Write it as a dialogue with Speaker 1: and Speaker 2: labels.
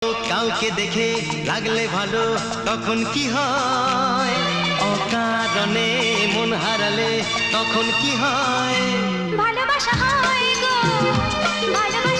Speaker 1: কাউকে দেখে লাগলে ভালো তখন কি হয়, অকারণে মন হারালে তখন কি হয়?
Speaker 2: ভালোবাসা হয় গো, ভালোবাসা